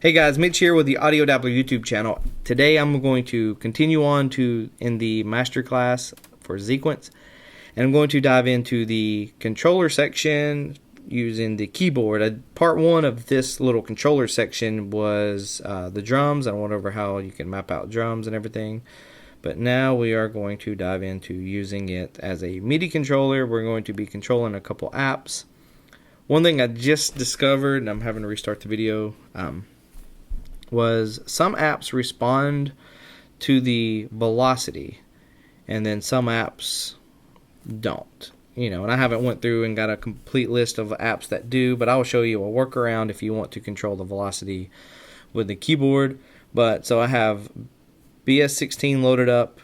Hey guys, Mitch here with the TheAudioDabbler YouTube channel. Today I'm going to continue on in the Masterclass for Xequence, and I'm going to dive into the controller section using the keyboard. Part one of this little controller section was the drums. I went over how you can map out drums and everything. But now we are going to dive into using it as a MIDI controller. We're going to be controlling a couple apps. One thing I just discovered, and I'm having to restart the video, was some apps respond to the velocity and then some apps don't. And I haven't went through and got a complete list of apps that do, but I will show you a workaround if you want to control the velocity with the keyboard. So I have BS16 loaded up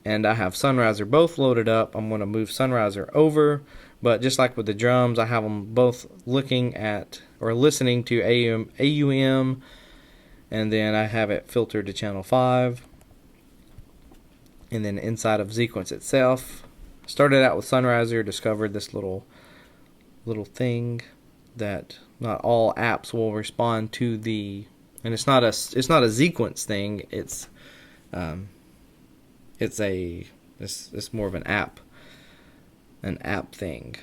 and I have Sunriser both loaded up. I'm going to move Sunriser over, but just like with the drums, I have them both looking at or listening to AUM, and then I have it filtered to channel 5. And then inside of Xequence itself, started out with Sunriser, discovered this little thing that not all apps will respond to the, and it's not a Xequence thing. It's more of an app thing.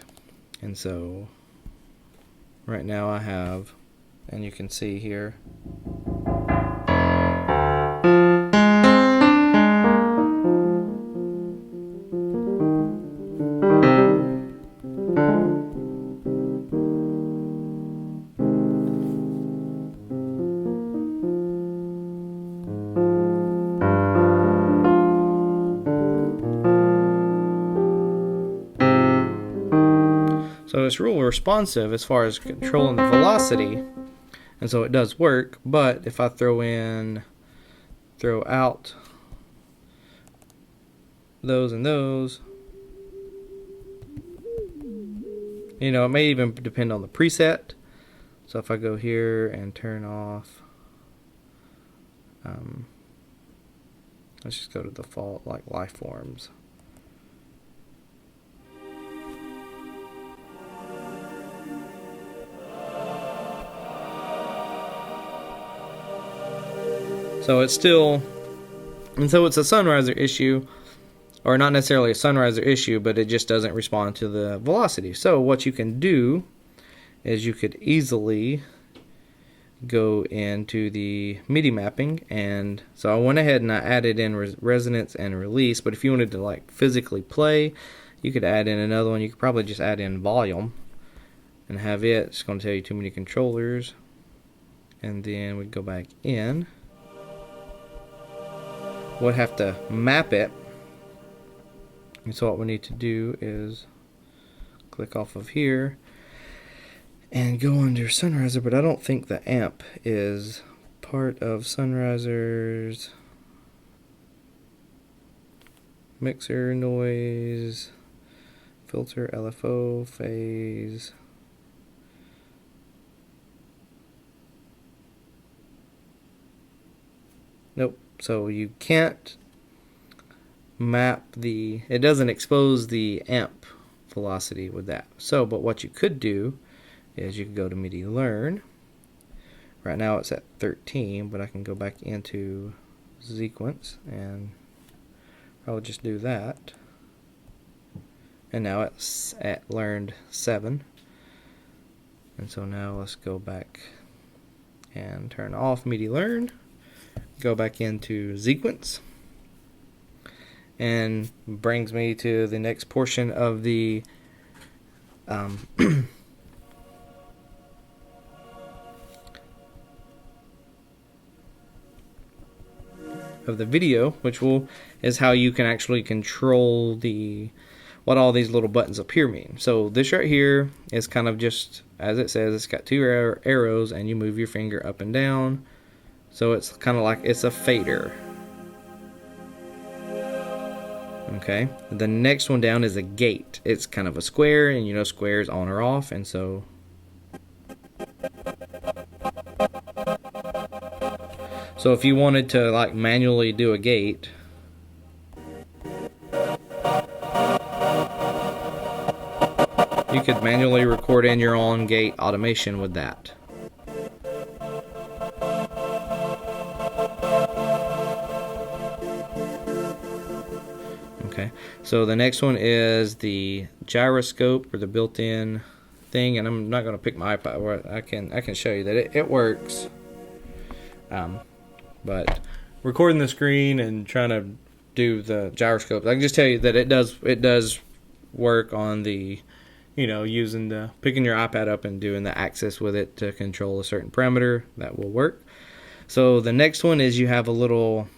And so right now I have, and you can see here, so it's real responsive as far as controlling the velocity, and so it does work. But if I throw out those and those, it may even depend on the preset. So if I go here and turn off, let's just go to default, like life forms. So it's still, and so it's a Sunriser issue, or not necessarily a Sunriser issue, but it just doesn't respond to the velocity. So what you can do is you could easily go into the MIDI mapping, and so I went ahead and I added in resonance and release. But if you wanted to like physically play, you could add in another one. You could probably just add in volume and have it. It's going to tell you too many controllers, and then we'd go back in. We'll have to map it, and so what we need to do is click off of here and go under Sunriser, but I don't think the amp is part of Sunriser's mixer, noise, filter, LFO, phase. Nope. So you can't map it doesn't expose the amp velocity with that. But what you could do is you could go to MIDI Learn. Right now it's at 13, but I can go back into Xequence and I'll just do that. And now it's at Learned 7. And so now let's go back and turn off MIDI Learn. Go back into Xequence, and brings me to the next portion of the of the video, which is how you can actually control what all these little buttons up here mean. So this right here is kind of just, as it says, it's got two arrows, and you move your finger up and down. So it's kind of like it's a fader. Okay. The next one down is a gate. It's kind of a square, and squares on or off, and so if you wanted to like manually do a gate, you could manually record in your own gate automation with that. So the next one is the gyroscope, or the built-in thing, and I'm not going to pick my iPad where I can show you that it works. But recording the screen and trying to do the gyroscope, I can just tell you that it does work on the, using picking your iPad up and doing the axis with it to control a certain parameter. That will work. So the next one is you have a little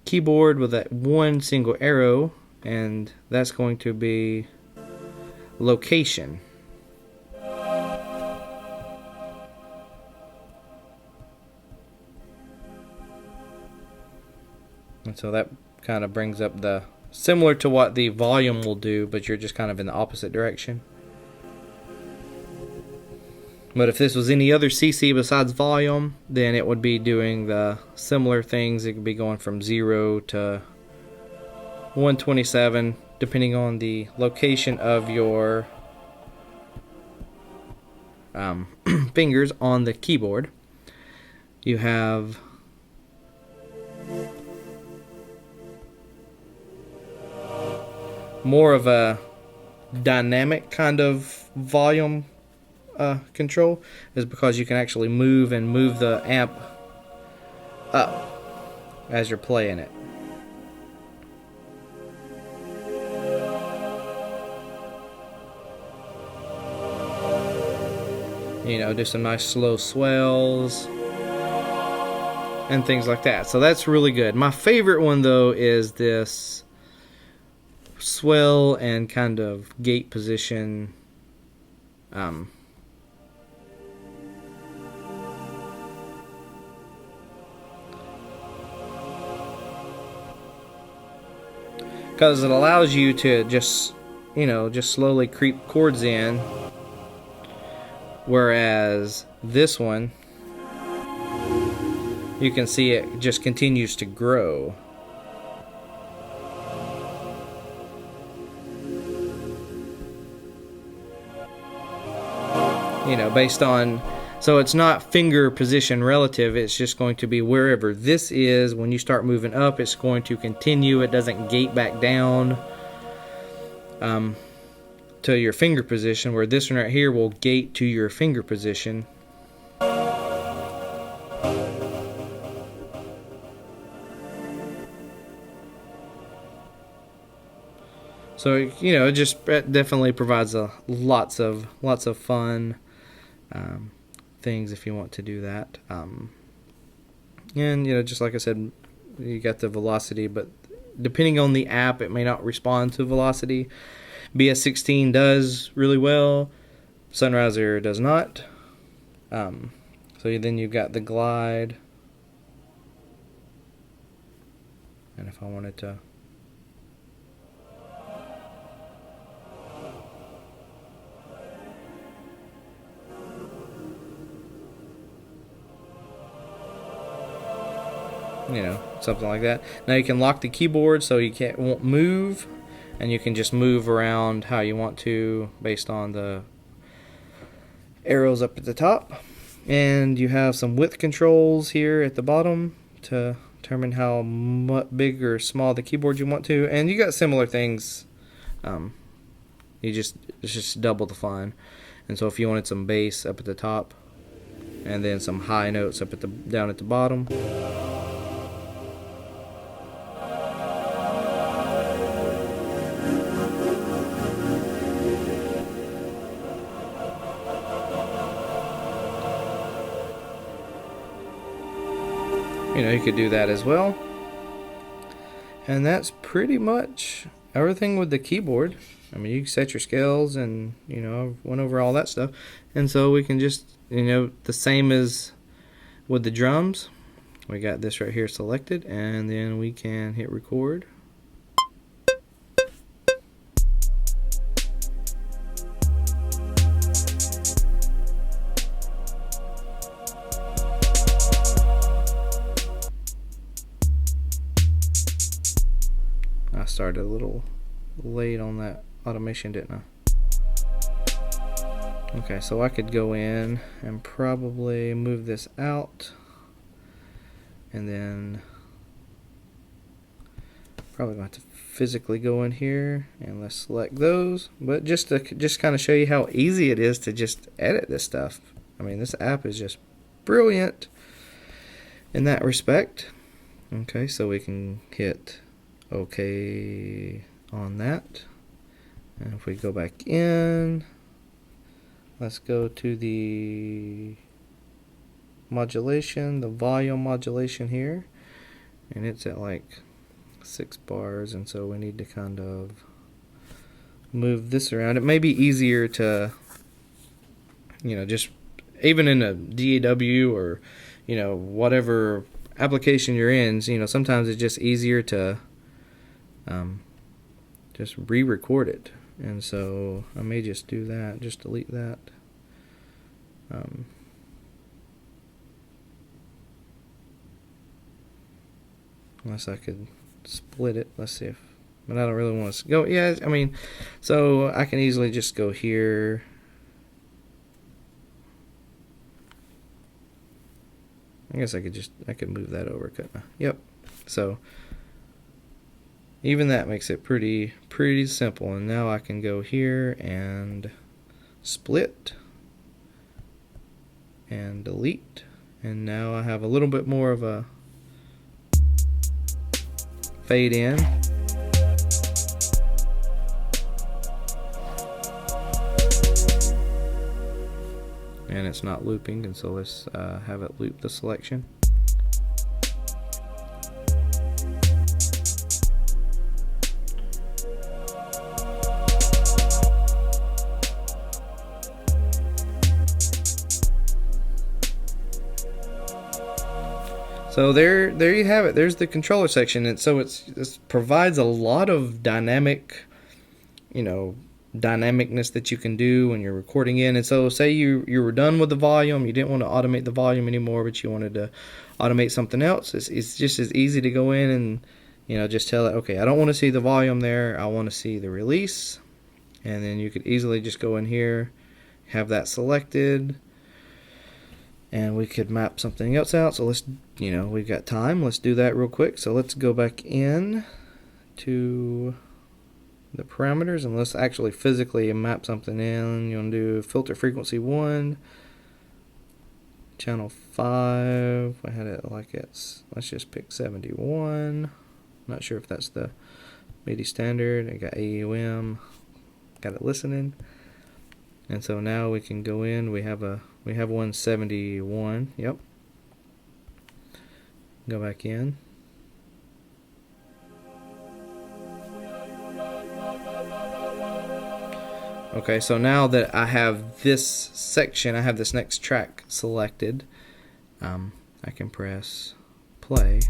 keyboard with that one single arrow, and that's going to be location. And so that kind of brings up the, similar to what the volume will do, but you're just kind of in the opposite direction. But if this was any other CC besides volume, then it would be doing the similar things. It could be going from 0 to 127, depending on the location of your fingers on the keyboard. You have more of a dynamic kind of volume control, is because you can actually move the amp up as you're playing it. Do some nice slow swells and things like that. So that's really good. My favorite one though is this swell and kind of gate position because it allows you to just slowly creep chords in, whereas this one, you can see it just continues to grow. Based on, so it's not finger position relative, it's just going to be wherever this is. When you start moving up, it's going to continue. It doesn't gate back down to your finger position, where this one right here will gate to your finger position. So it definitely provides lots of fun things if you want to do that. And just like I said, you got the velocity, but depending on the app, it may not respond to velocity. BS16 does really well. Sunriser does not. So then you've got the glide. And if I wanted to something like that. Now you can lock the keyboard so you won't move, and you can just move around how you want to based on the arrows up at the top. And you have some width controls here at the bottom to determine how big or small the keyboard you want to. And you got similar things. It's just double the fun. And so if you wanted some bass up at the top, and then some high notes up at down at the bottom. You could do that as well. And that's pretty much everything with the keyboard. I mean, you can set your scales and, I've went over all that stuff. And so we can just, the same as with the drums. We got this right here selected, and then we can hit record. I started a little late on that automation, didn't I? Okay, so I could go in and probably move this out, and then probably going to have to physically go in here and let's select those. But just to kind of show you how easy it is to just edit this stuff. I mean, this app is just brilliant in that respect. Okay, so we can hit OK on that. And if we go back in, let's go to the modulation, the volume modulation here, and it's at like 6 bars, and so we need to kind of move this around. It may be easier to, just even in a DAW or, whatever application you're in, sometimes it's just easier to just re-record it. And so I may just do that, just delete that. Unless I could split it. Let's see if, but I don't really want to go. Yeah, I mean, so I can easily just go here. I guess I could move that over, couldn't I? Yep. So even that makes it pretty simple. And now I can go here and split and delete. And now I have a little bit more of a fade in. And it's not looping, and so let's have it loop the selection. So there you have it. There's the controller section, and so it provides a lot of dynamic, dynamicness that you can do when you're recording in. And so say you were done with the volume, you didn't want to automate the volume anymore, but you wanted to automate something else. It's just as easy to go in and just tell it, okay, I don't want to see the volume there, I want to see the release. And then you could easily just go in here, have that selected, and we could map something else out. So let's, we've got time, let's do that real quick. So let's go back in to the parameters, and let's actually physically map something in. You want to do filter frequency 1, channel 5. I had it like it's, let's just pick 71. Not sure if that's the MIDI standard. I got AUM, got it listening, and so now we can go in. We have 171. Yep. Go back in. Okay, so now that I have this section, I have this next track selected, I can press play.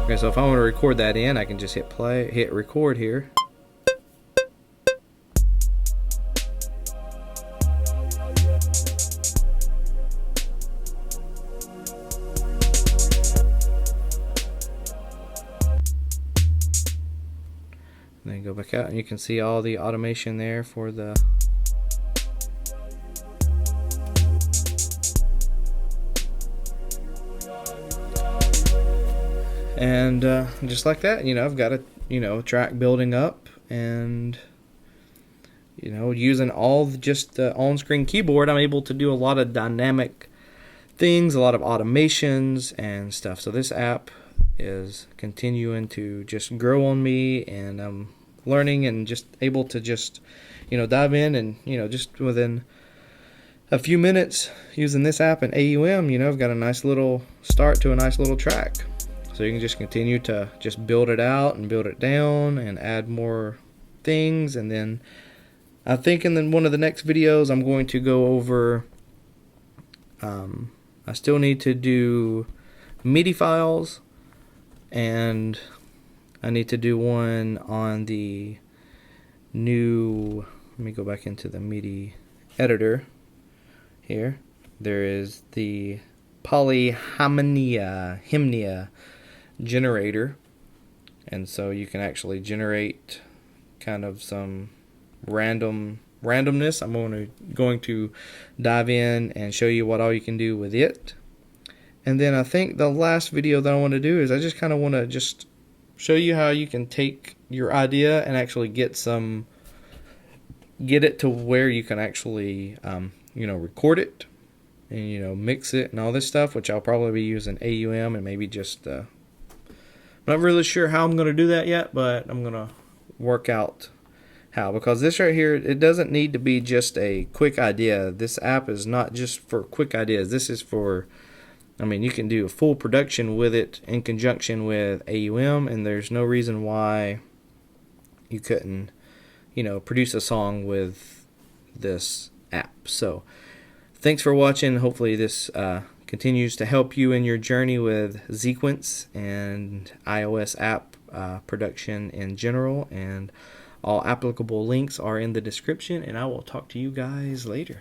Okay, so if I want to record that in, I can just hit play, hit record here. And then go back out, and you can see all the automation there for the and just like that, I've got a track building up, and using all just the on-screen keyboard, I'm able to do a lot of dynamic things, a lot of automations and stuff. So this app is continuing to just grow on me, and I'm learning and just able to just dive in, and just within a few minutes using this app and AUM, I've got a nice little start to a nice little track. So you can just continue to just build it out and build it down and add more things. And then I think in one of the next videos I'm going to go over, I still need to do MIDI files, and I need to do one on the new, let me go back into the MIDI editor here. There is the polyhymnia generator, and so you can actually generate kind of some randomness. I'm going to dive in and show you what all you can do with it. And then I think the last video that I want to do is I just kind of want to just show you how you can take your idea and actually get it to where you can actually record it and mix it and all this stuff, which I'll probably be using AUM and maybe just I'm not really sure how I'm going to do that yet, but I'm going to work out how, because this right here, it doesn't need to be just a quick idea. This app is not just for quick ideas. This is for, you can do a full production with it in conjunction with AUM, and there's no reason why you couldn't produce a song with this app. So thanks for watching. Hopefully this continues to help you in your journey with Xequence and iOS app production in general, and all applicable links are in the description, and I will talk to you guys later.